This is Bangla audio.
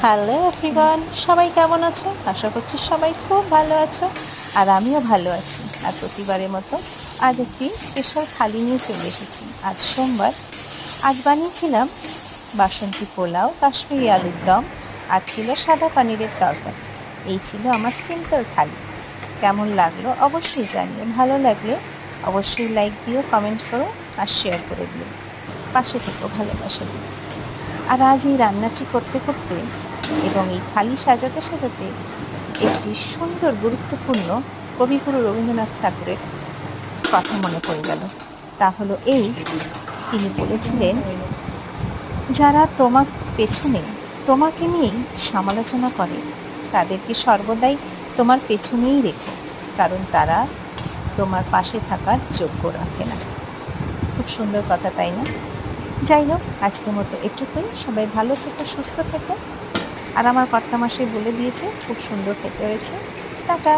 হ্যালো এভরিওয়ান, সবাই কেমন আছো? আশা করছি সবাই খুব ভালো আছো, আর আমিও ভালো আছি। আর প্রতিবারের মতো আজ একটি স্পেশাল থালি নিয়ে চলে এসেছি। আজ সোমবার। আজ বানিয়েছিলাম বাসন্তী পোলাও, কাশ্মীরি আলুর দম, আর ছিল সাদা পানিরের তরকারি। এই ছিল আমার সিম্পল থালি। কেমন লাগলো অবশ্যই জানিও। ভালো লাগলে অবশ্যই লাইক দিও, কমেন্ট করো আর শেয়ার করে দিও। পাশে থেকো, ভালোবাসা দিও। আর আজ এই রান্নাটি করতে করতে এবং এই থালি সাজাতে সাজাতে একটি সুন্দর গুরুত্বপূর্ণ কবিগুরু রবীন্দ্রনাথ ঠাকুরের কথা মনে পড়ে গেল। তা হলো এই, তিনি বলেছিলেন, যারা তোমার পেছনে তোমাকে নিয়েই সমালোচনা করে তাদেরকে সর্বদাই তোমার পেছনেই রেখো, কারণ তারা তোমার পাশে থাকার যোগ্য রাখে না। খুব সুন্দর কথা, তাই না? যাই হোক, আজকের মতো এটুকুই। সবাই ভালো থেকো, সুস্থ থেকো। আর আমার কর্তামশাই বলে দিয়েছে খুব সুন্দর খেতে হয়েছে। টাটা।